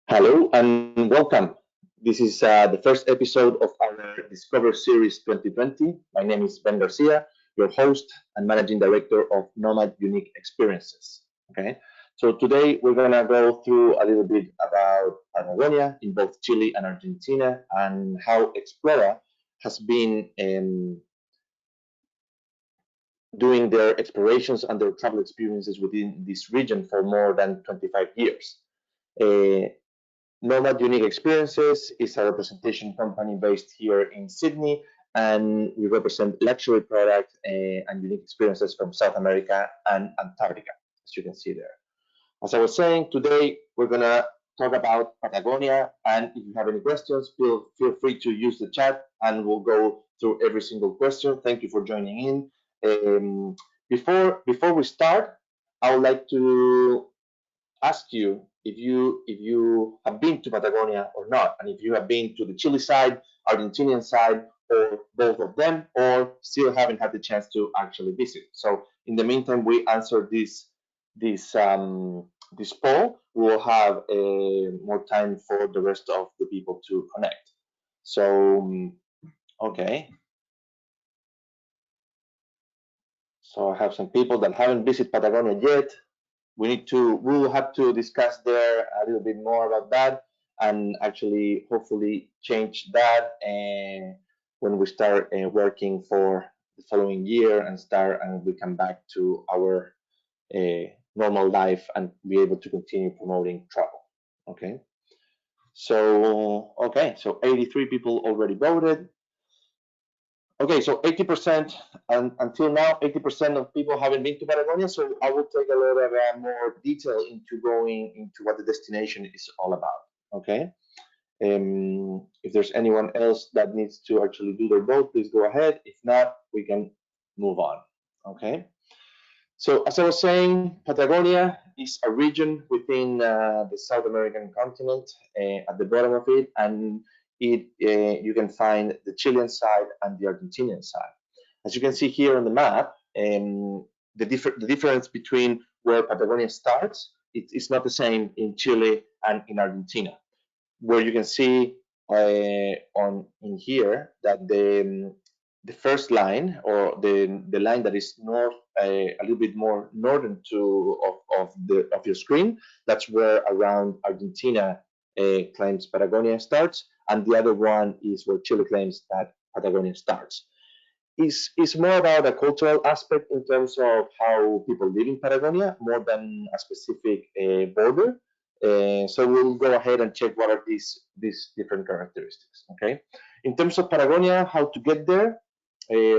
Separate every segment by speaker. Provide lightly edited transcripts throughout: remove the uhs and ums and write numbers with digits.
Speaker 1: Hello and welcome. This is the first episode of our Discover Series 2020. My name is Ben Garcia, your host and managing director of Nomade Unique Experiences. Okay, so today we're gonna go through a little bit about Patagonia in both Chile and Argentina and how Explora has been doing their explorations and their travel experiences within this region for more than 25 years. Uh, Nomad Unique Experiences is a representation company based here in Sydney, and we represent luxury products and unique experiences from South America and Antarctica, as you can see there. As I was saying, today we're gonna talk about Patagonia, and if you have any questions, feel free to use the chat, and we'll go through every single question. Thank you for joining in. Before we start, I would like to ask you if you have been to Patagonia or not, and if you have been to the Chile side, Argentinian side, or both of them, or still haven't had the chance to actually visit. So in the meantime, we answer this poll. We will have more time for the rest of the people to connect. So okay, so I have some people that haven't visited Patagonia yet. We will have to discuss there a little bit more about that and actually hopefully change that when we start working for the following year and we come back to our normal life and be able to continue promoting travel. Okay, so 83 people already voted. Okay, so 80%, and until now, 80% of people haven't been to Patagonia. So I will take a little bit more detail into going into what the destination is all about. Okay. If there's anyone else that needs to actually do their vote, please go ahead. If not, we can move on. Okay. So as I was saying, Patagonia is a region within the South American continent. At the bottom of it, and you can find the Chilean side and the Argentinian side. As you can see here on the map, the difference between where Patagonia starts, it's not the same in Chile and in Argentina. Where you can see on in here that the first line or the line that is north a little bit more northern of your screen, that's where around Argentina claims Patagonia starts, and the other one is where Chile claims that Patagonia starts. Is more about a cultural aspect in terms of how people live in Patagonia more than a specific border. So we'll go ahead and check what are these different characteristics. Okay. In terms of Patagonia, how to get there?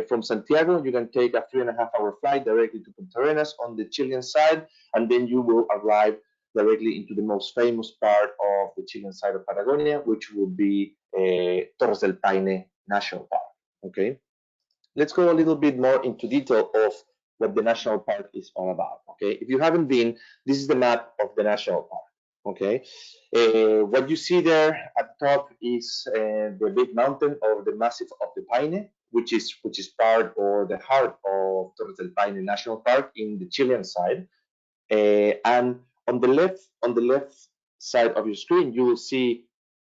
Speaker 1: From Santiago, you can take a 3.5 hour flight directly to Punta Arenas on the Chilean side, and then you will arrive directly into the most famous part of the Chilean side of Patagonia, which will be Torres del Paine National Park. Okay. Let's go a little bit more into detail of what the national park is all about. Okay, if you haven't been, this is the map of the national park. Okay, what you see there at the top is the big mountain or the massif of the Paine, which is part or the heart of Torres del Paine National Park in the Chilean side. And on the left side of your screen, you will see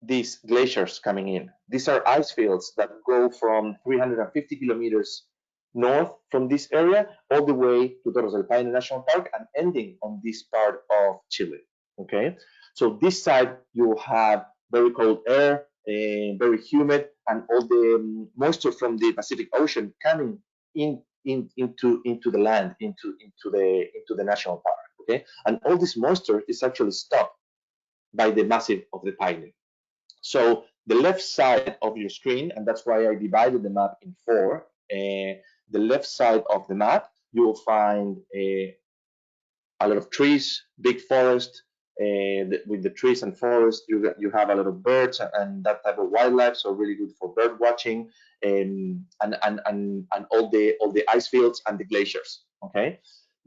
Speaker 1: these glaciers coming in. These are ice fields that go from 350 kilometers north from this area all the way to Torres del Paine National Park and ending on this part of Chile. Okay, so this side you have very cold air, very humid, and all the moisture from the Pacific Ocean coming into the land, into the national park. Okay, and all this moisture is actually stopped by the massif of the Paine. So the left side of your screen, and that's why I divided the map in four. The left side of the map, you will find a lot of trees, big forest. With the trees and forest, you have a lot of birds and that type of wildlife, so really good for bird watching, and all the ice fields and the glaciers. Okay.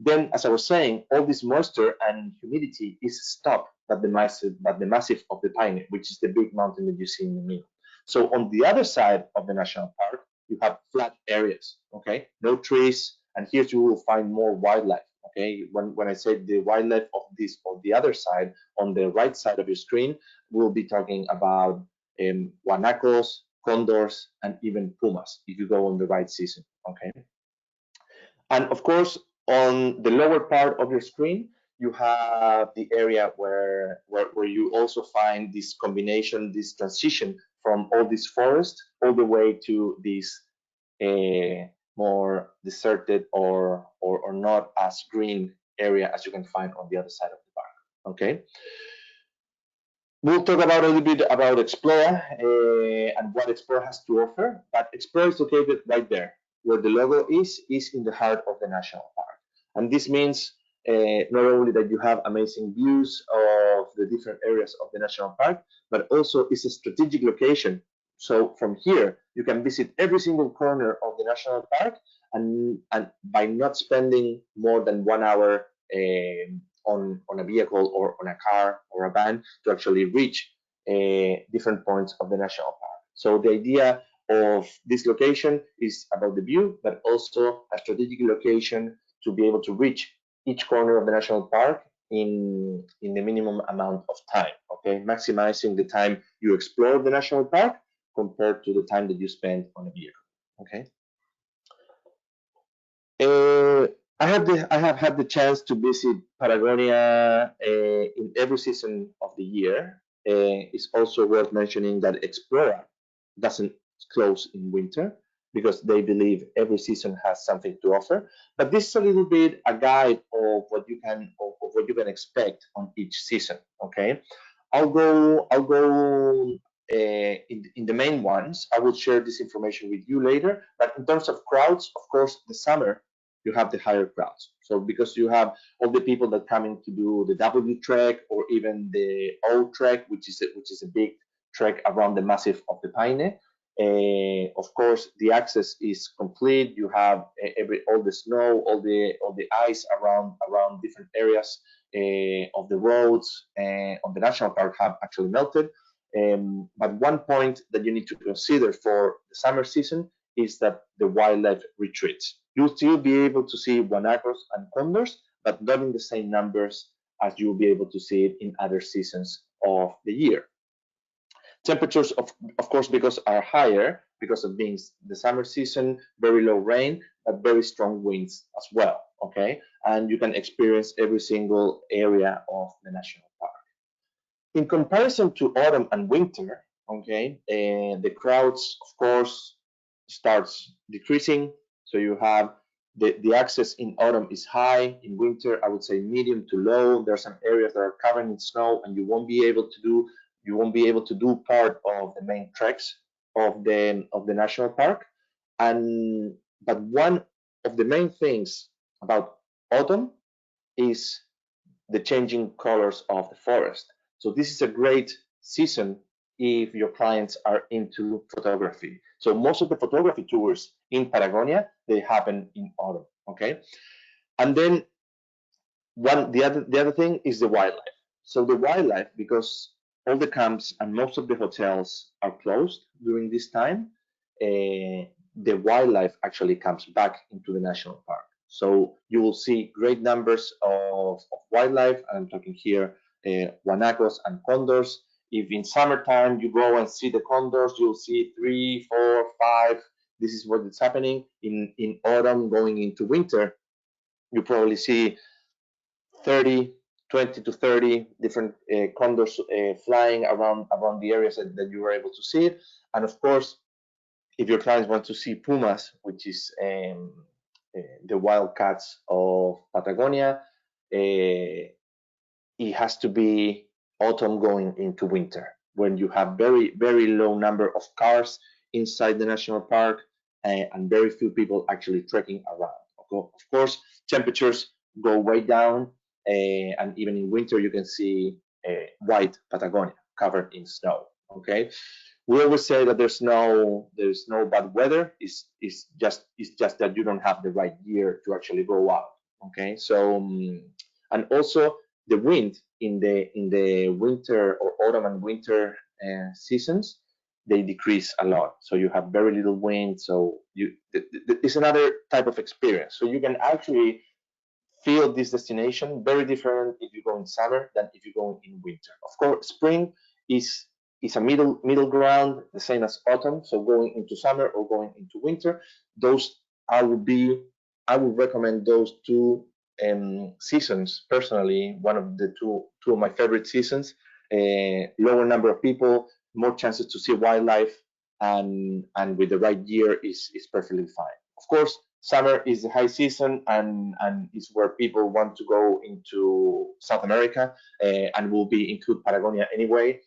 Speaker 1: Then, as I was saying, all this moisture and humidity is stopped by the massive of the Paine, which is the big mountain that you see in the middle. So on the other side of the national park, you have flat areas. Okay, no trees, and here you will find more wildlife. Okay, when I say the wildlife of this of the other side, on the right side of your screen, we'll be talking about guanacos, condors, and even pumas if you go on the right season. Okay, and of course, on the lower part of your screen, you have the area where you also find this combination, this transition from all this forest all the way to this more deserted or not as green area as you can find on the other side of the park. Okay. We'll talk about a little bit about Explora and what Explora has to offer. But Explora is located right there, where the logo is in the heart of the national park. And this means not only that you have amazing views of the different areas of the national park, but also it's a strategic location. So from here, you can visit every single corner of the national park, and by not spending more than 1 hour on a vehicle or on a car or a van to actually reach different points of the national park. So the idea of this location is about the view, but also a strategic location to be able to reach each corner of the national park in the minimum amount of time. Okay, maximizing the time you explore the national park compared to the time that you spend on a vehicle. Okay. I have had the chance to visit Patagonia in every season of the year. It's also worth mentioning that Explora doesn't close in winter because they believe every season has something to offer. But this is a little bit a guide of what you can expect on each season. Okay, I'll go in the main ones. I will share this information with you later. But in terms of crowds, of course, the summer you have the higher crowds. So because you have all the people that coming to do the W trek or even the O trek, which is a big trek around the massif of the Paine. Of course, the access is complete. You have all the snow, all the ice around different areas of the roads on the national park have actually melted. But one point that you need to consider for the summer season is that the wildlife retreats. You'll still be able to see guanacos and condors, but not in the same numbers as you'll be able to see it in other seasons of the year. Temperatures, of course, because are higher because of being the summer season, very low rain, but very strong winds as well. Okay, and you can experience every single area of the national park. In comparison to autumn and winter, okay, the crowds, of course, starts decreasing. So you have the access in autumn is high. In winter, I would say medium to low. There are some areas that are covered in snow, and you won't be able to do part of the main treks of the national park. But one of the main things about autumn is the changing colors of the forest. So this is a great season if your clients are into photography. So most of the photography tours in Patagonia, they happen in autumn. Okay. And then the other thing is the wildlife. So the wildlife, because all the camps and most of the hotels are closed during this time, the wildlife actually comes back into the national park. So you will see great numbers of wildlife. I'm talking here guanacos and condors. If in summertime you go and see the condors, you'll see 3, 4, 5. This is what is happening. In autumn, going into winter, you probably see 30, 20 to 30 different condors flying around the areas that you were able to see it. And of course, if your clients want to see pumas, which is the wild cats of Patagonia, it has to be autumn going into winter, when you have very, very low number of cars inside the national park and very few people actually trekking around. Of course, temperatures go way down, and even in winter you can see white Patagonia covered in snow. Okay, we always say that there's no bad weather. It's just that you don't have the right gear to actually go out. Okay, so and also the wind in the winter or autumn and winter seasons, they decrease a lot. So you have very little wind. So it's another type of experience. So you can actually feel this destination. Very different if you go in summer than if you go in winter. Of course, spring is a middle ground, the same as autumn. So going into summer or going into winter, those I would recommend those two seasons personally. One of the two of my favorite seasons. Lower number of people, more chances to see wildlife, and with the right gear is perfectly fine. Of course, summer is the high season and is where people want to go into South America and will be include Patagonia anyway.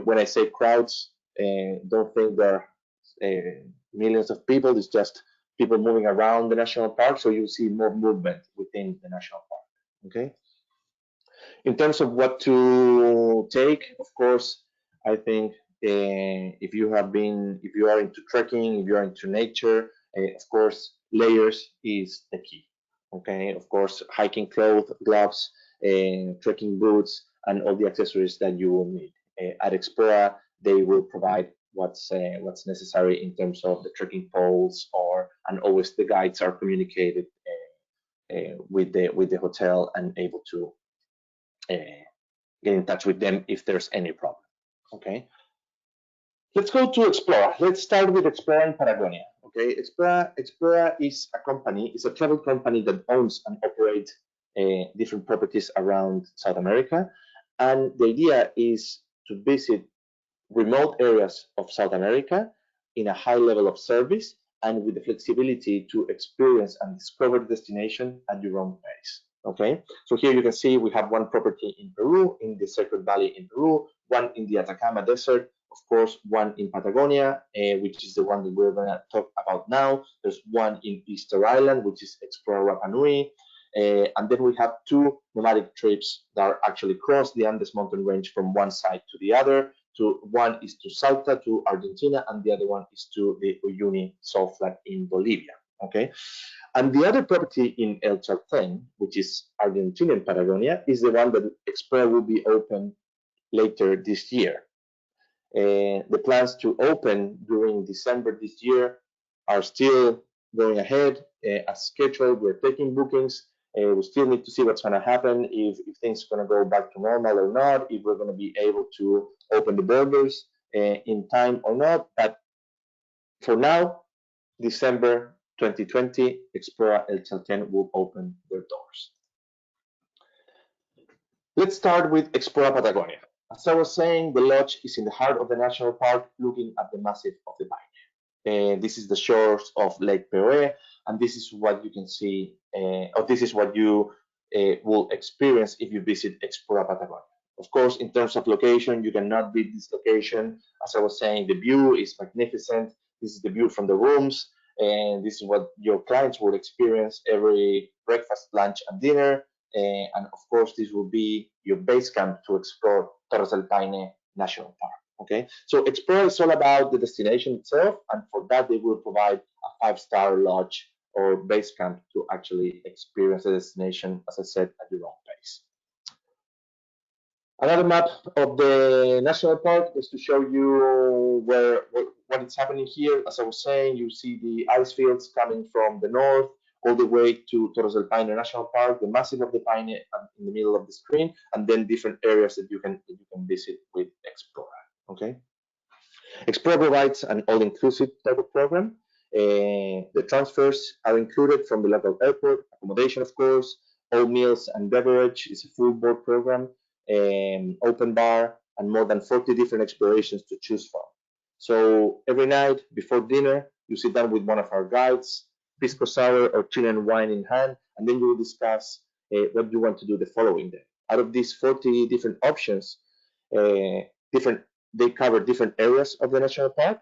Speaker 1: When I say crowds, don't think there are millions of people. It's just people moving around the national park, so you'll see more movement within the national park. Okay. In terms of what to take, of course, I think if you are into trekking, if you are into nature, of course, layers is the key. Okay, of course, hiking clothes, gloves, trekking boots, and all the accessories that you will need. At Explora, they will provide what's necessary in terms of the trekking poles, and always the guides are communicated with the hotel and able to get in touch with them if there's any problem. Okay, let's go to Explora. Let's start with Explora in Patagonia. Okay, Explora is a company, it's a travel company that owns and operates different properties around South America, and the idea is to visit remote areas of South America in a high level of service and with the flexibility to experience and discover the destination at your own pace. Okay, so here you can see we have one property in Peru, in the Sacred Valley in Peru, one in the Atacama Desert, of course, one in Patagonia, which is the one that we're going to talk about now. There's one in Easter Island, which is Explora Rapa Nui. And then we have two nomadic trips that are actually cross the Andes mountain range from one side to the other. One is to Salta, to Argentina, and the other one is to the Uyuni salt flat in Bolivia. Okay, and the other property in El Chalten, which is Argentinian Patagonia, is the one that Explora will be open later this year. The plans to open during December this year are still going ahead as scheduled. We're taking bookings. We still need to see what's going to happen, if things are going to go back to normal or not, if we're going to be able to open the borders in time or not. But for now, December 2020, Explora El Chalten will open their doors. Let's start with Explora Patagonia. As I was saying, the lodge is in the heart of the national park, looking at the massif of the Paine. This is the shores of Lake Peoe, and this is what you can see, or this is what you will experience if you visit Explora Patagonia. Of course, in terms of location, you cannot beat this location. As I was saying, the view is magnificent. This is the view from the rooms, and this is what your clients will experience every breakfast, lunch, and dinner. And of course, this will be your base camp to explore Torres del Paine National Park. Okay, so Explora is all about the destination itself, and for that they will provide a 5-star lodge or base camp to actually experience the destination, as I said, at your own pace. Another map of the national park is to show you what is happening here. As I was saying, you see the ice fields coming from the north all the way to Torres del Paine National Park, the massif of the Paine in the middle of the screen, and then different areas that you can visit with Explora. Okay, Explora provides an all-inclusive type of program. The transfers are included from the local airport, accommodation, of course, all meals and beverage. It's a full board program, open bar, and more than 40 different explorations to choose from. So every night before dinner, you sit down with one of our guides, pisco sour or Chilean wine in hand, and then you will discuss what you want to do the following day. Out of these 40 different options, they cover different areas of the national park,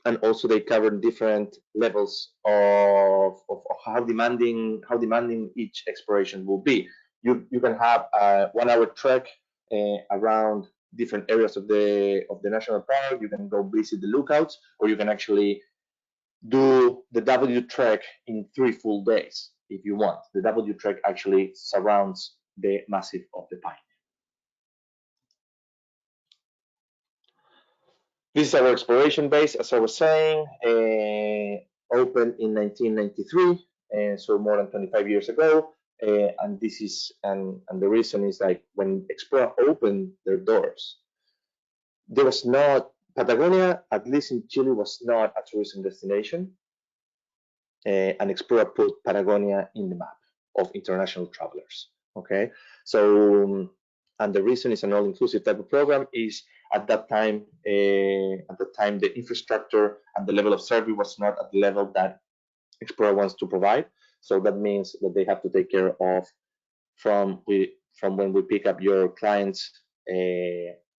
Speaker 1: and also they cover different levels of how demanding each exploration will be. You can have a 1-hour trek around different areas of the national park. You can go visit the lookouts, or you can actually do the W trek in 3 full days if you want. The W trek actually surrounds the massif of the Paine. This is our exploration base, as I was saying, opened in 1993, so more than 25 years ago. and this is and the reason is like when Explora opened their doors, there was not Patagonia, at least in Chile, was not a tourism destination, and Explora put Patagonia in the map of international travelers. Okay, so and the reason it's an all-inclusive type of program is at that time the infrastructure and the level of service was not at the level that Explora wants to provide. So that means that they have to take care of from when we pick up your clients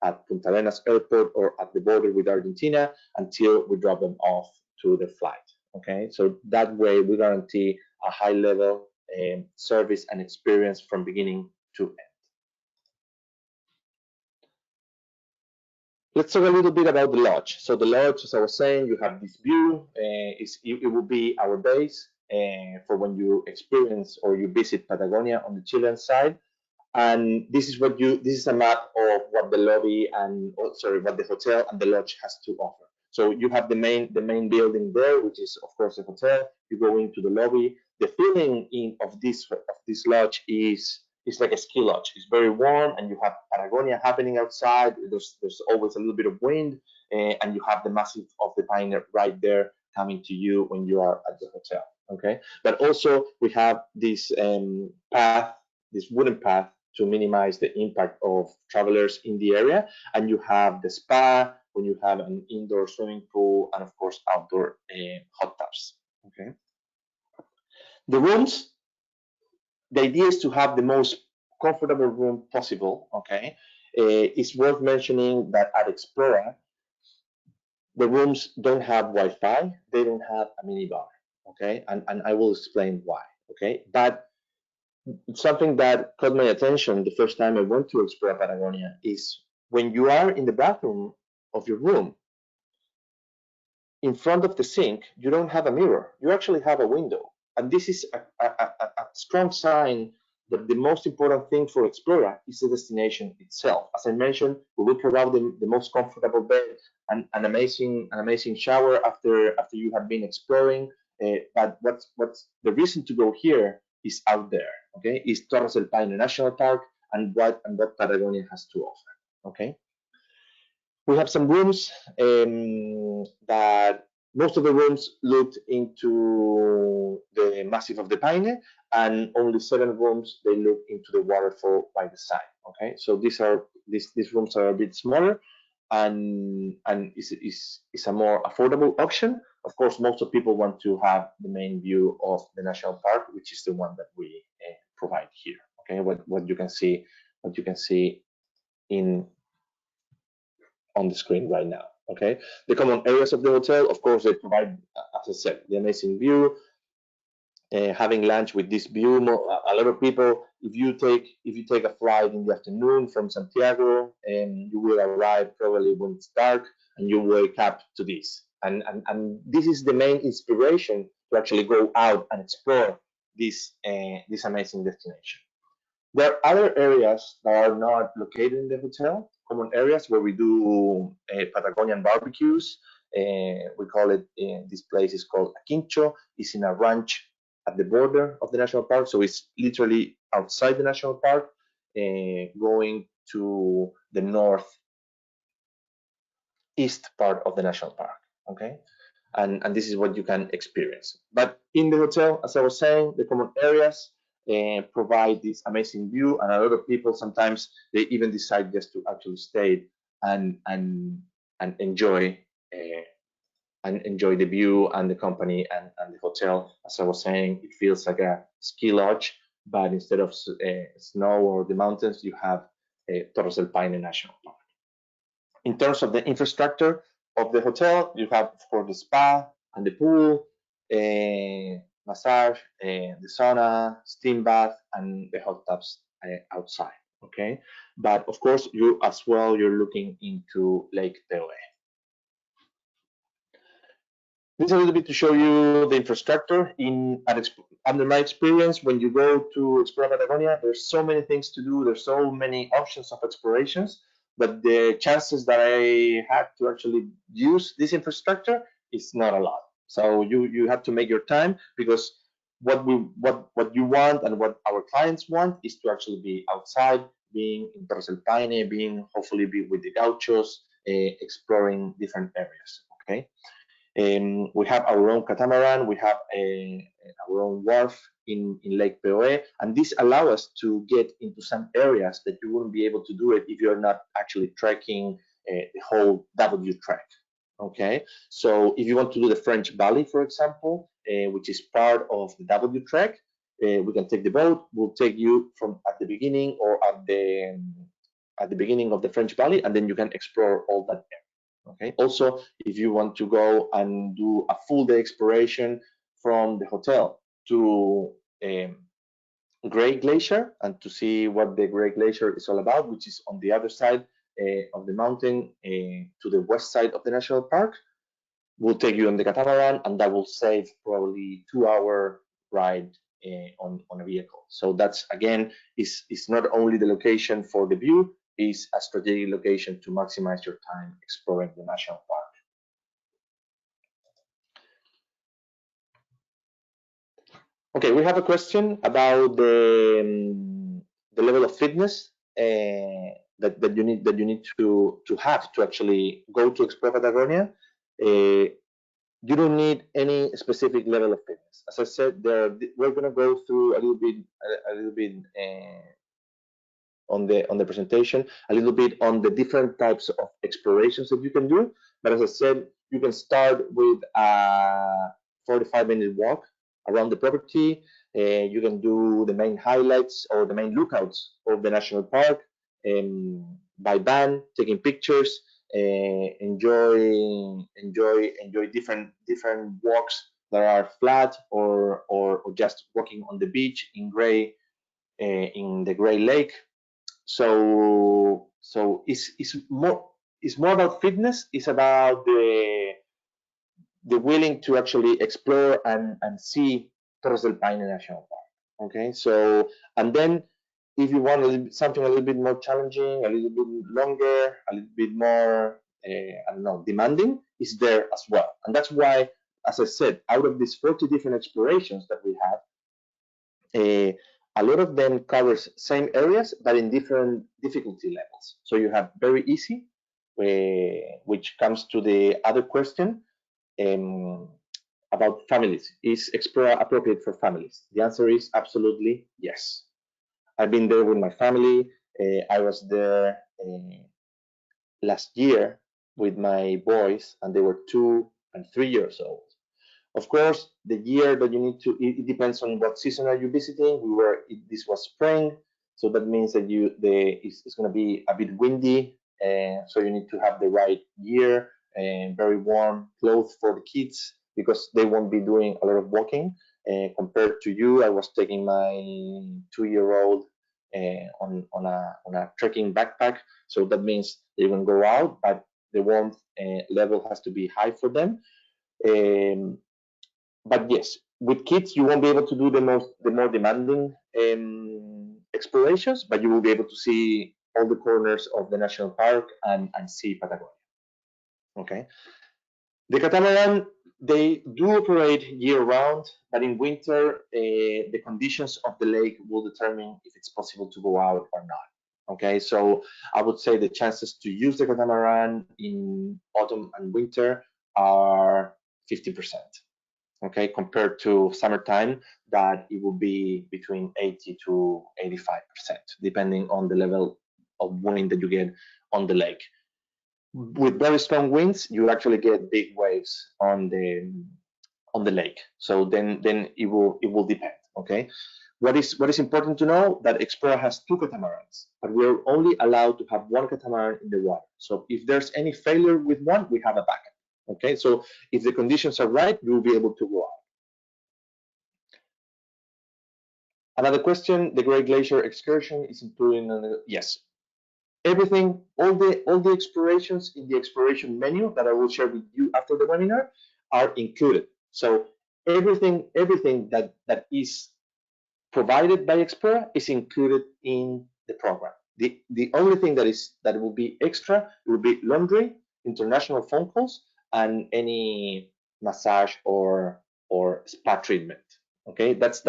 Speaker 1: at Punta Arenas airport or at the border with Argentina until we drop them off to the flight. Okay, so that way we guarantee a high level service and experience from beginning to end. Let's talk a little bit about the lodge. So the lodge, as I was saying, you have this view. It will be our base for when you experience or you visit Patagonia on the Chilean side. And this is a map of what the lobby and what the hotel and the lodge has to offer. So you have the main building there, which is of course the hotel. You go into the lobby. The feeling of this lodge is like a ski lodge. It's very warm, and you have Patagonia happening outside. There's always a little bit of wind, and you have the massive of the pine right there coming to you when you are at the hotel. Okay, but also we have this path, this wooden path to minimize the impact of travelers in the area. And you have the spa, when you have an indoor swimming pool, and of course outdoor hot tubs. Okay. The rooms, the idea is to have the most comfortable room possible. Okay. It's worth mentioning that at Explora, the rooms don't have Wi-Fi. They don't have a minibar. Okay, and I will explain why. Okay, but something that caught my attention the first time I went to Explora Patagonia is when you are in the bathroom of your room, in front of the sink, you don't have a mirror. You actually have a window. And this is a strong sign that the most important thing for Explora is the destination itself. As I mentioned, we will provide the most comfortable bed and an amazing shower after you have been exploring. But what's the reason to go here is out there. Okay, is Torres del Paine National Park and what Patagonia has to offer. Okay. We have some rooms that most of the rooms looked into the Massif of the Paine, and only 7 rooms they look into the waterfall by the side. Okay, so these rooms are a bit smaller, and is a more affordable option. Of course, most of people want to have the main view of the national park, which is the one that we provide here. Okay, what you can see in on the screen right now. Okay, the common areas of the hotel, of course, they provide, as I said, the amazing view. Having lunch with this view, a lot of people, if you take a flight in the afternoon from Santiago, and you will arrive probably when it's dark, and you wake up to this, and this is the main inspiration to actually go out and explore this amazing destination. There are other areas that are not located in the hotel, common areas where we do Patagonian barbecues. We call it, this place is called a quincho. It's in a ranch at the border of the national park. So it's literally outside the national park, going to the northeast part of the national park. Okay. And this is what you can experience. But in the hotel, as I was saying, the common areas provide this amazing view, and a lot of people sometimes they even decide just to actually stay and enjoy the view and the company and the hotel. As I was saying, it feels like a ski lodge, but instead of snow or the mountains, you have Torres del Paine National Park. In terms of the infrastructure of the hotel, you have, of course, the spa and the pool, massage, the sauna, steam bath, and the hot tubs outside. Okay, but of course, you're looking into Lake Teoe. This is a little bit to show you the infrastructure. Under my experience, when you go to explore Patagonia, there's so many things to do. There's so many options of explorations, but the chances that I had to actually use this infrastructure is not a lot. So you have to make your time, because what you want and what our clients want is to actually be outside, being in Torres del Paine, being hopefully be with the gauchos, exploring different areas. Okay. We have our own catamaran, we have our own wharf in Lake Peoe, and this allows us to get into some areas that you wouldn't be able to do it if you're not actually trekking the whole W trek. Okay, so if you want to do the French Valley, for example, which is part of the W trek, we can take the boat. We'll take you from at the beginning or at the beginning of the French Valley, and then you can explore all that area. Okay. Also, if you want to go and do a full day exploration from the hotel to Great Glacier and to see what the Great Glacier is all about, which is on the other side of the mountain to the west side of the national park, we'll take you on the catamaran, and that will save probably 2 hour ride on a vehicle. So that's again is not only the location for the view, is a strategic location to maximize your time exploring the national park. Okay, we have a question about the level of fitness that you need to have to actually go to explore Patagonia. You don't need any specific level of fitness. As I said, we're going to go through a little bit on the presentation, a little bit on the different types of explorations that you can do. But as I said, you can start with a 45-minute walk around the property. You can do the main highlights or the main lookouts of the national park by van, taking pictures, enjoy different walks that are flat or just walking on the beach in the gray lake. So it's more about fitness. It's about the willing to actually explore and see Torres del Paine National Park. Okay, so and then if you want something a little bit more challenging, a little bit longer, a little bit more I don't know, demanding, is there as well. And that's why, as I said, out of these 40 different explorations that we have, a lot of them covers same areas but in different difficulty levels. So you have very easy, which comes to the other question about families. Is Explora appropriate for families? The answer is absolutely yes. I've been there with my family. I was there last year with my boys, and they were 2 and 3 years old. Of course, the year that you need to, it depends on what season are you visiting. This was spring, so that means that it's going to be a bit windy, so you need to have the right gear and very warm clothes for the kids because they won't be doing a lot of walking. Compared to you, I was taking my 2-year-old on a trekking backpack, so that means they can go out, but the warmth level has to be high for them. But yes, with kids, you won't be able to do the more demanding explorations, but you will be able to see all the corners of the national park and see Patagonia. Okay. The catamaran, they do operate year-round, but in winter, the conditions of the lake will determine if it's possible to go out or not. Okay, so I would say the chances to use the catamaran in autumn and winter are 50%. Okay, compared to summertime, that it will be between 80 to 85%, depending on the level of wind that you get on the lake. With very strong winds, you actually get big waves on the lake. So then it will depend. Okay, what is important to know that Explora has 2 catamarans, but we're only allowed to have 1 catamaran in the water. So if there's any failure with one, we have a backup. Okay, so if the conditions are right, you will be able to go out. Another question: the Great Glacier excursion is included in the, yes. Everything, all the explorations in the exploration menu that I will share with you after the webinar are included. So everything that is provided by Explora is included in the program. The only thing that will be extra will be laundry, international phone calls, and any massage or spa treatment. Okay, that's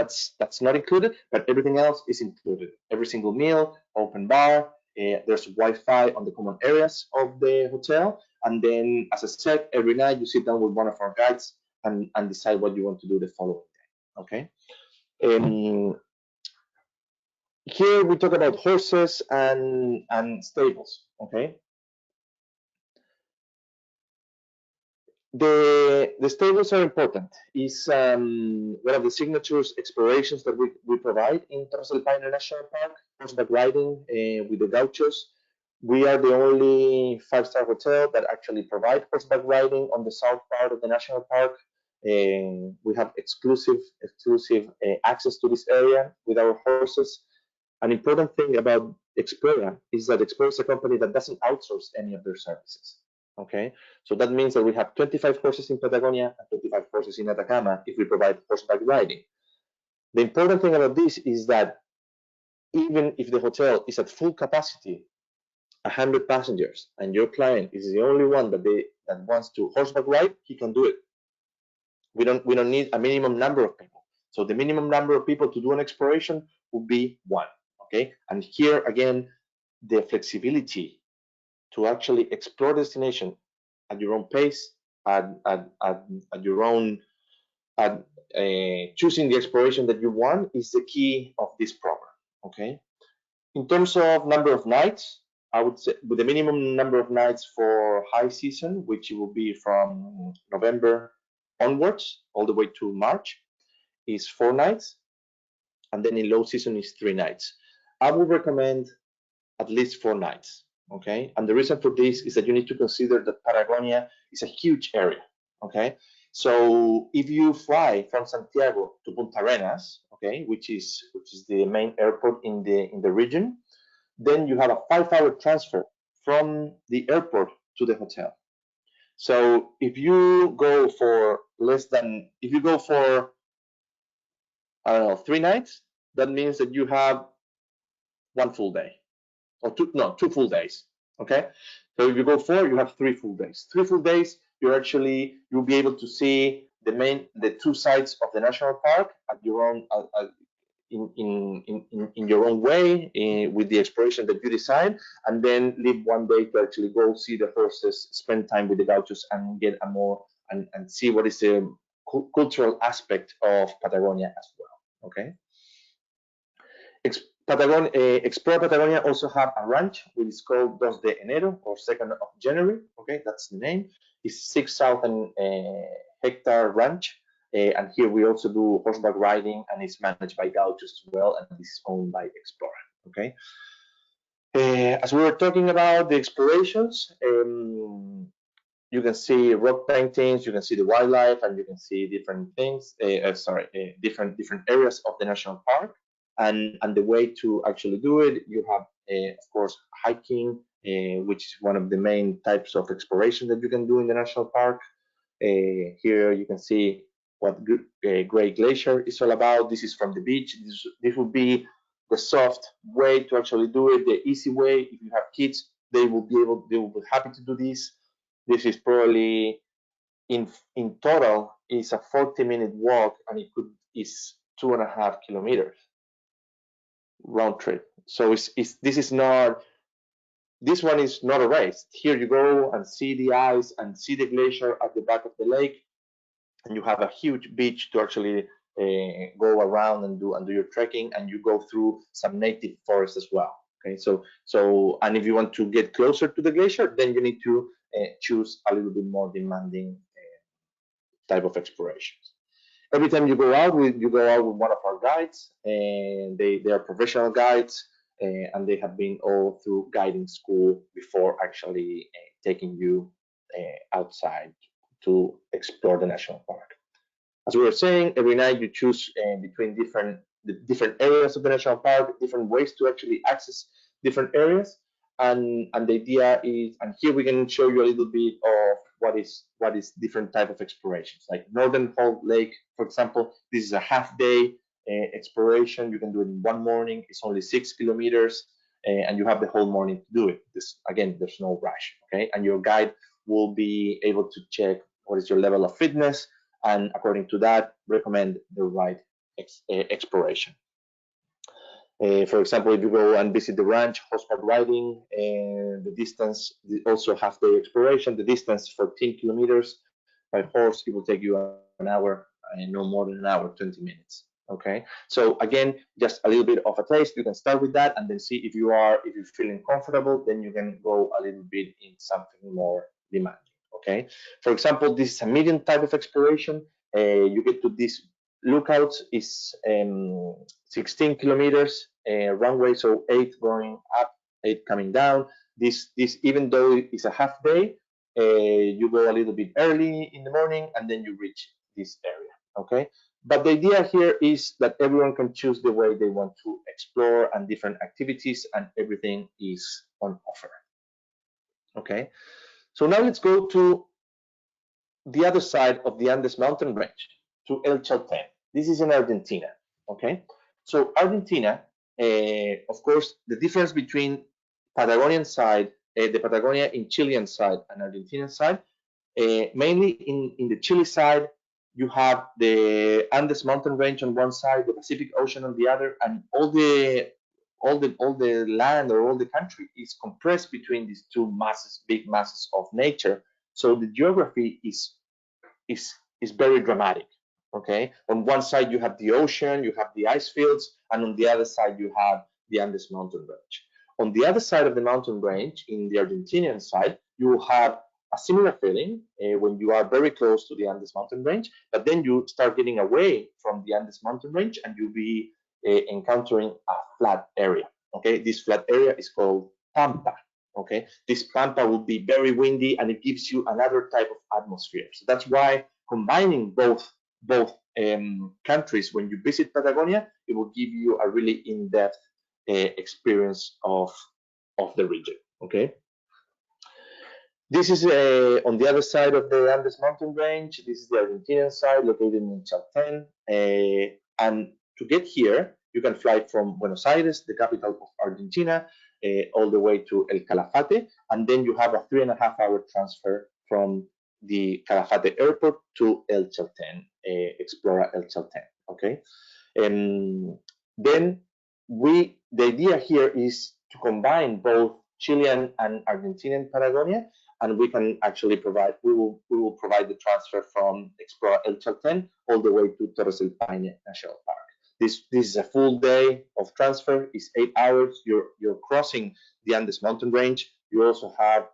Speaker 1: not included, but everything else is included. Every single meal, open bar. There's Wi-Fi on the common areas of the hotel, and then, as I said, every night you sit down with one of our guides and decide what you want to do the following day. Okay. Here we talk about horses and stables. Okay. The stables are important. It's one of the signatures explorations that we provide in Torres del Paine National Park, horseback riding with the gauchos. We are the only five-star hotel that actually provide horseback riding on the south part of the national park. We have exclusive access to this area with our horses. An important thing about Explora is that Explora is a company that doesn't outsource any of their services. Okay, so that means that we have 25 horses in Patagonia and 25 horses in Atacama if we provide horseback riding. The important thing about this is that even if the hotel is at full capacity, 100 passengers, and your client is the only one that wants to horseback ride, he can do it. We don't need a minimum number of people. So the minimum number of people to do an exploration would be one. Okay, and here again, the flexibility to actually explore destination at your own pace, at your own, at choosing the exploration that you want is the key of this program. Okay. In terms of number of nights, I would say with the minimum number of nights for high season, which will be from November onwards all the way to March, is 4 nights, and then in low season is 3 nights. I would recommend at least 4 nights. Okay, and the reason for this is that you need to consider that Patagonia is a huge area. Okay, so if you fly from Santiago to Punta Arenas, okay, which is the main airport in the region, then you have a 5-hour transfer from the airport to the hotel. So if you go for if you go for, I don't know, 3 nights, that means that you have one full day, or two full days. Okay, so if you go 4, you have 3 full days. 3 full days, you'll be able to see the 2 sides of the national park at your own in your own way, with the exploration that you decide, and then leave one day to actually go see the horses, spend time with the gauchos, and get a more and see what is the cultural aspect of Patagonia as well. Okay. Explora Patagonia also have a ranch which is called 2 de Enero, or 2nd of January. Okay, that's the name. It's 6,000 hectare ranch, and here we also do horseback riding, and it's managed by gauchos as well, and it's owned by Explora. Okay. As we were talking about the explorations, you can see rock paintings, you can see the wildlife, and you can see different things. Different areas of the national park. And the way to actually do it, you have, of course, hiking, which is one of the main types of exploration that you can do in the national park. Here you can see what Great Glacier is all about. This is from the beach. This would be the soft way to actually do it, the easy way. If you have kids, they will be happy to do this. This is probably in total is a 40-minute walk, and is 2.5 kilometers round trip. So this one is not a race. Here you go and see the ice and see the glacier at the back of the lake, and you have a huge beach to actually go around and do your trekking, and you go through some native forest as well. Okay, so and if you want to get closer to the glacier, then you need to choose a little bit more demanding type of explorations. Every time you go out with one of our guides, and they are professional guides, and they have been all through guiding school before actually taking you outside to explore the national park. As we were saying, every night you choose between different areas of the national park, different ways to actually access different areas, and the idea is, and here we can show you a little bit of what is different type of explorations. Like Northern Hall Lake, for example, this is a half-day exploration. You can do it in one morning. It's only 6 kilometers, and you have the whole morning to do it. Again, there's no rush. Okay, and your guide will be able to check what is your level of fitness, and according to that, recommend the right exploration. For example, if you go and visit the ranch, horseback riding, and the distance, also half-day exploration, the distance 14 kilometers by horse, it will take you an hour, and no more than an hour, 20 minutes. Okay, so again, just a little bit of a taste. You can start with that, and then see if you're feeling comfortable. Then you can go a little bit in something more demanding. Okay, for example, this is a medium type of exploration. You get to this lookout is 16 kilometers runway, so 8 going up, 8 coming down. This even though it's a half day, you go a little bit early in the morning and then you reach this area. Okay, but the idea here is that everyone can choose the way they want to explore and different activities, and everything is on offer. Okay, so now let's go to the other side of the Andes mountain range, to El Chalten. This is in Argentina. Okay, so Argentina, of course, the difference between Patagonian side, the Patagonia in Chilean side and Argentinian side, mainly in the Chile side, you have the Andes mountain range on one side, the Pacific Ocean on the other, and all the land or all the country is compressed between these two masses, big masses of nature. So the geography is very dramatic. Okay, on one side you have the ocean, you have the ice fields, and on the other side you have the Andes mountain range. On the other side of the mountain range, in the Argentinian side, you will have a similar feeling when you are very close to the Andes mountain range, but then you start getting away from the Andes mountain range and you'll be encountering a flat area. Okay, this flat area is called Pampa. Okay, this Pampa will be very windy and it gives you another type of atmosphere. So that's why combining both countries, when you visit Patagonia, it will give you a really in-depth experience of the region. Okay, this is on the other side of the Andes mountain range. This is the Argentinian side, located in Chalten. And to get here, you can fly from Buenos Aires, the capital of Argentina, all the way to El Calafate, and then you have a 3.5-hour transfer from the Calafate airport to El Chalten, explora El Chalten. Okay, then the idea here is to combine both Chilean and Argentinian Patagonia, and we can actually we will provide the transfer from explora El Chalten all the way to Torres del Paine National Park. This is a full day of transfer. It's 8 hours. You're crossing the Andes mountain range. You also have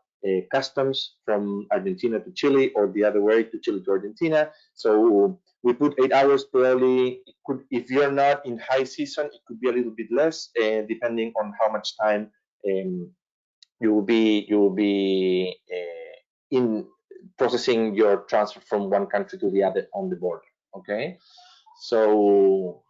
Speaker 1: customs from Argentina to Chile, or the other way, to Chile to Argentina. So we put 8 hours probably. If you're not in high season, it could be a little bit less, depending on how much time you will be in processing your transfer from one country to the other on the border. Okay. So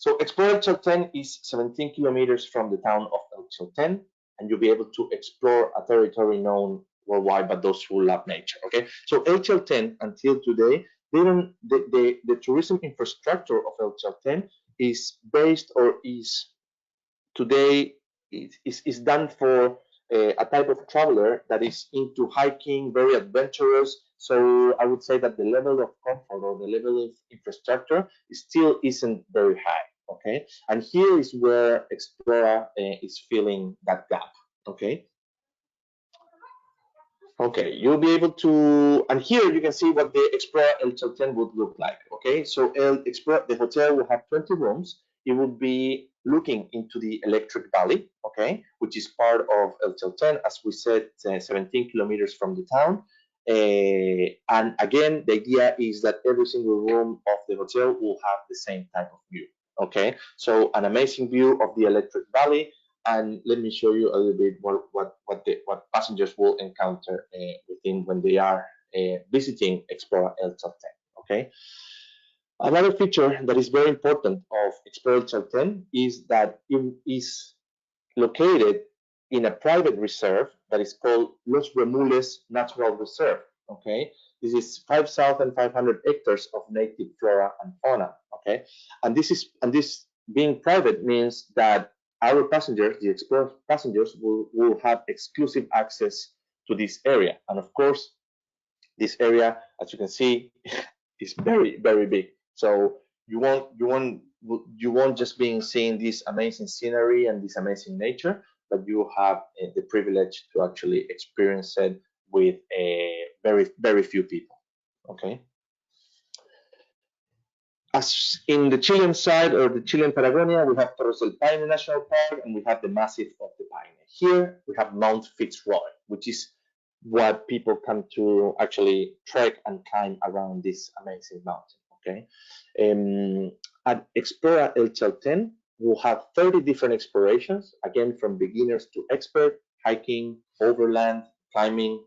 Speaker 1: Explora El Chalten is 17 kilometers from the town of El Chalten, and you'll be able to explore a territory known worldwide by those who love nature. Okay, so El Chalten, until today, the tourism infrastructure of El Chalten is based, or is today is done for a type of traveler that is into hiking, very adventurous. So I would say that the level of comfort or the level of infrastructure still isn't very high. Okay, and here is where Explora is filling that gap. Okay. Okay, you'll be able to, and here you can see what the Explora El Chalten would look like. Okay, so the hotel will have 20 rooms. It would be looking into the Electric Valley, okay, which is part of El Chalten, as we said, 17 kilometers from the town. And again, the idea is that every single room of the hotel will have the same type of view. Okay, so an amazing view of the Electric Valley. And let me show you a little bit what passengers will encounter within when they are visiting Explora El Chalten. Okay. Another feature that is very important of Explora El Chalten is that it is located in a private reserve that is called Los Remules Natural Reserve. Okay, this is 5,500 hectares of native flora and fauna. Okay, and this being private means that our passengers, the Explora passengers, will have exclusive access to this area. And of course, this area, as you can see, is very, very big. So you won't just be seeing this amazing scenery and this amazing nature, but you have the privilege to actually experience it with a very few people. Okay. As in the Chilean side or the Chilean Patagonia, we have Torres del Paine National Park and we have the Massif of the Paine. Here we have Mount Fitzroy, which is what people come to actually trek and climb around this amazing mountain. Okay, at Explora El Chalten, we'll have 30 different explorations, again from beginners to expert, hiking, overland, climbing,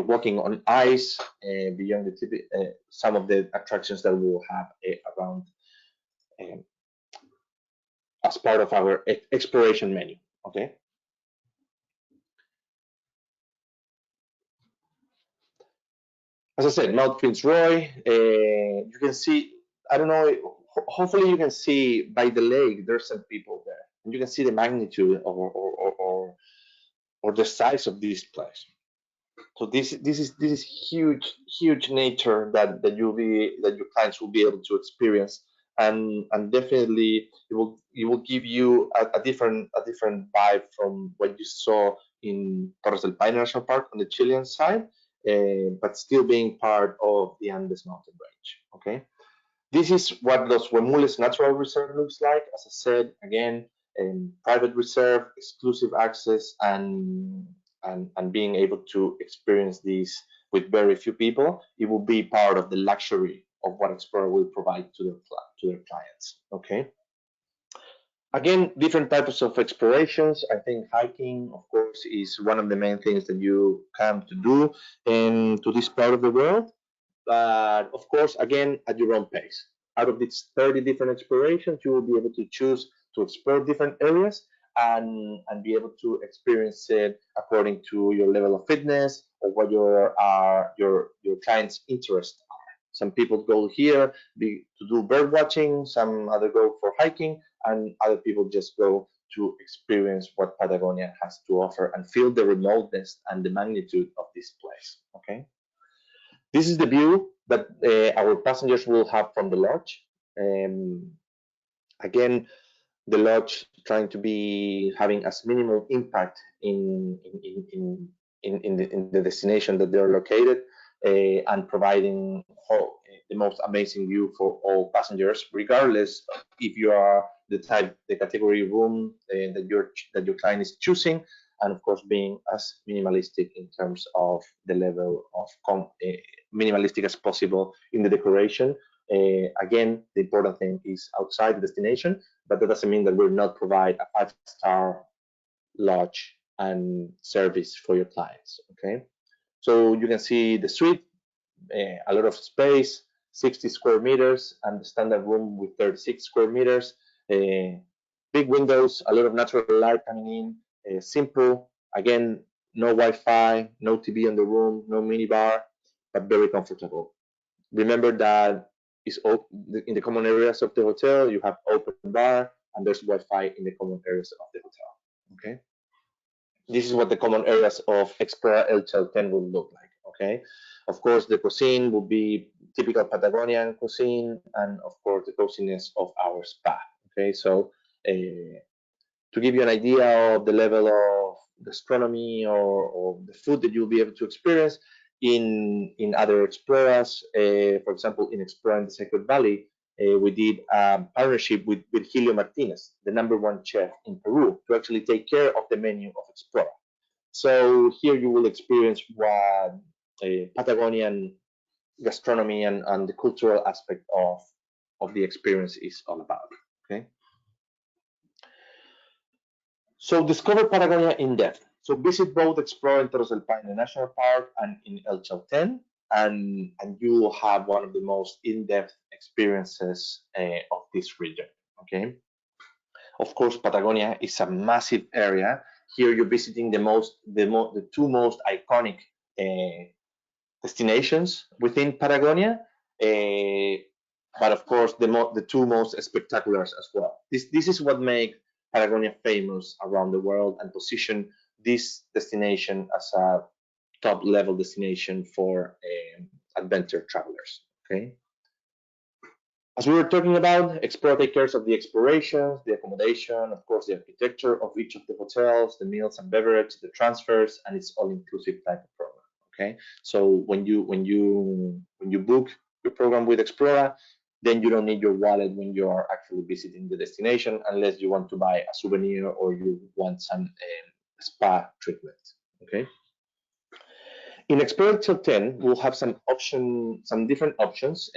Speaker 1: walking on ice, beyond some of the attractions that we will have around um, as part of our exploration menu. Okay. As I said, Mount Fitzroy. You can see. I don't know. Hopefully, you can see by the lake. There's some people there, and you can see the magnitude or the size of this place. So this is huge nature that your clients will be able to experience, and definitely it will give you a different vibe from what you saw in Torres del Paine National Park on the Chilean side, but still being part of the Andes mountain range. Okay. This is what Los Huemules Natural Reserve looks like. As I said, again, private reserve, exclusive access, and being able to experience this with very few people, it will be part of the luxury of what Explorer will provide to their clients. Okay. Again, different types of explorations. I think hiking, of course, is one of the main things that you come to do to this part of the world. But of course, again, at your own pace. Out of these 30 different explorations, you will be able to choose to explore different areas and be able to experience it according to your level of fitness or what your client's interests are. Some people go here to do bird watching, some other go for hiking, and other people just go to experience what Patagonia has to offer and feel the remoteness and the magnitude of this place. Okay. This is the view that our passengers will have from the lodge. Um, Again, the lodge trying to be having as minimal impact in the destination that they're located, and providing the most amazing view for all passengers, regardless if you are the category room that your client is choosing, and of course being as minimalistic in terms of the level of minimalistic as possible in the decoration. Again, the important thing is outside the destination, but that doesn't mean that we'll not provide a 5-star lodge and service for your clients. Okay, so you can see the suite, a lot of space, 60 square meters, and the standard room with 36 square meters. Big windows, a lot of natural light coming in. Simple, again, no Wi-Fi, no TV in the room, no minibar, but very comfortable. Remember that in the common areas of the hotel, you have open bar and there's Wi-Fi in the common areas of the hotel. Okay. This is what the common areas of Explora El Chalten will look like. Okay. Of course, the cuisine will be typical Patagonian cuisine, and of course the coziness of our spa. Okay. So to give you an idea of the level of gastronomy or the food that you'll be able to experience in other exploras. For example, in Exploring the Sacred Valley, we did a partnership with Virgilio Martinez, the #1 chef in Peru, to actually take care of the menu of Explora. So here you will experience what Patagonian gastronomy and the cultural aspect of the experience is all about. Okay. So discover Patagonia in depth. So visit both Explore in Torres del Paine National Park and in El Chalten, and you will have one of the most in-depth experiences of this region. Okay. Of course, Patagonia is a massive area. Here you're visiting the two most iconic destinations within Patagonia. But of course, the two most spectaculars as well. This is what makes Patagonia famous around the world and position this destination as a top level destination for adventure travelers. Okay. As we were talking about, Explora takes care of the explorations, the accommodation, of course, the architecture of each of the hotels, the meals and beverage, the transfers, and it's all-inclusive type of program. Okay, so when you book your program with Explora, then you don't need your wallet when you are actually visiting the destination, unless you want to buy a souvenir or you want some spa treatment. Okay. In Explora Chalten, we'll have some different options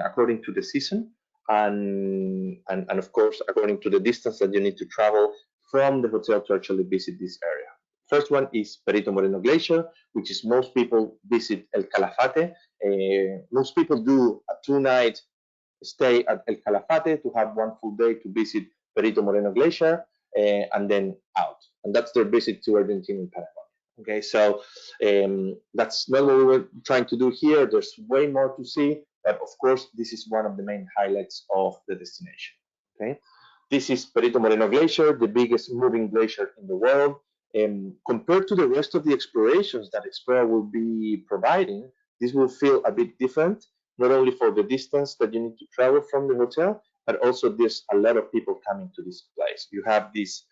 Speaker 1: according to the season and of course according to the distance that you need to travel from the hotel to actually visit this area. First one is Perito Moreno Glacier, which is most people visit El Calafate. Most people do a 2-night stay at El Calafate to have one full day to visit Perito Moreno Glacier and then out. And that's their visit to Argentina and Patagonia. Okay, so that's not what we were trying to do here. There's way more to see, but of course, this is one of the main highlights of the destination. Okay, this is Perito Moreno Glacier, the biggest moving glacier in the world. Compared to the rest of the explorations that Explora will be providing, this will feel a bit different, not only for the distance that you need to travel from the hotel, but also there's a lot of people coming to this place. You have these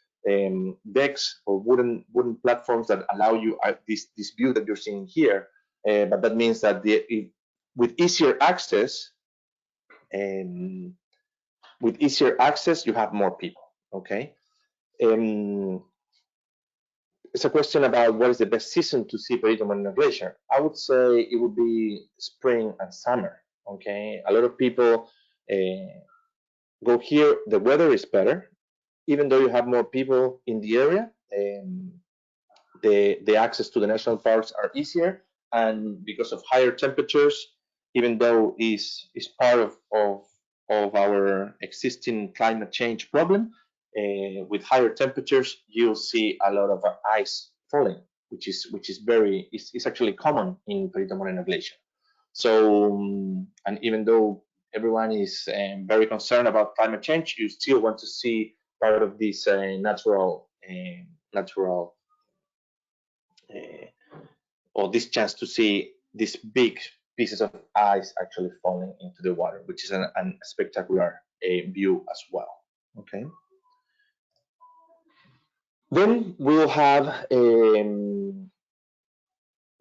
Speaker 1: decks or wooden platforms that allow you this view that you're seeing here. But that means that with easier access, you have more people. Okay. It's a question about what is the best season to see Perito Moreno Glacier. I would say it would be spring and summer. Okay, a lot of people go here. The weather is better, even though you have more people in the area. The access to the national parks are easier, and because of higher temperatures, even though is part of our existing climate change problem, with higher temperatures, you'll see a lot of ice falling, which is actually common in Perito Moreno Glacier. So, and even though everyone is very concerned about climate change, you still want to see part of this natural or this chance to see these big pieces of ice actually falling into the water, which is a spectacular view as well. Okay. Then we'll have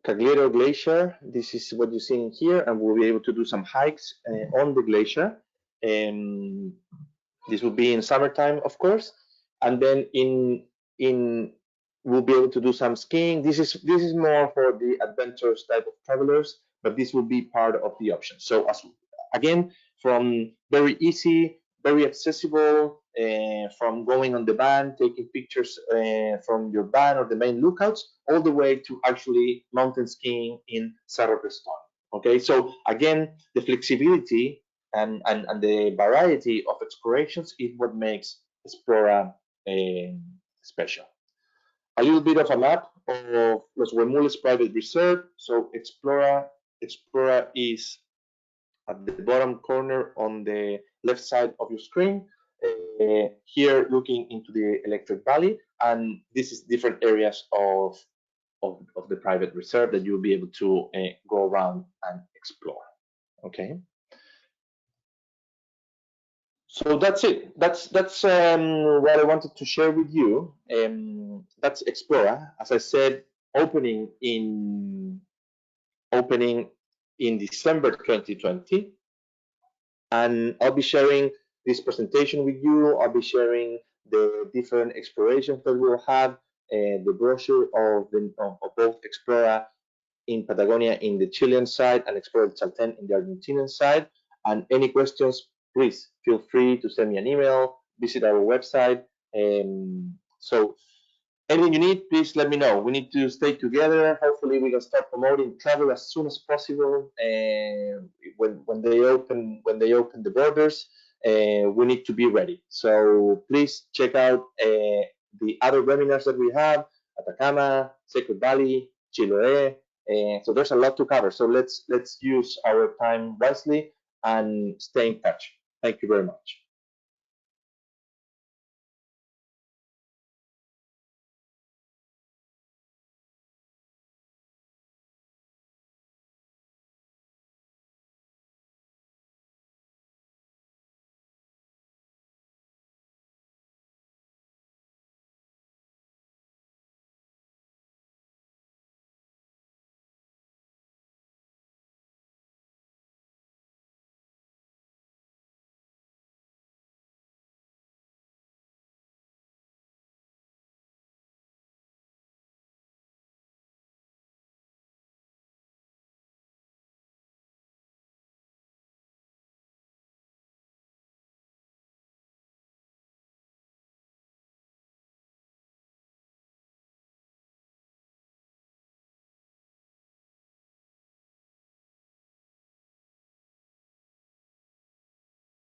Speaker 1: Cagliero Glacier. This is what you're seeing here, and we'll be able to do some hikes on the glacier. This will be in summertime, of course, and then in we'll be able to do some skiing. This is more for the adventurous type of travelers, but this will be part of the option. So again, from very easy, very accessible, from going on the van, taking pictures from your van or the main lookouts, all the way to actually mountain skiing in Cerro Crestón. Okay, so again, the flexibility and the variety of explorations is what makes Explora special. A little bit of a map of Los Huemules Private Reserve. So Explora is at the bottom corner on the left side of your screen. Here, looking into the Electric Valley, and this is different areas of the private reserve that you'll be able to go around and explore. Okay. So that's it. That's what I wanted to share with you. That's Explora. As I said, opening in December 2020, and I'll be sharing this presentation with you. I'll be sharing the different explorations that we'll have, the brochure of both Explora in Patagonia in the Chilean side and Explora Chalten in the Argentinian side. And any questions, please feel free to send me an email, visit our website. So anything you need, please let me know. We need to stay together. Hopefully, we can start promoting travel as soon as possible. When they open the borders, we need to be ready. So please check out the other webinars that we have: Atacama, Sacred Valley, Chiloé. So there's a lot to cover. So let's use our time wisely and stay in touch. Thank you very much.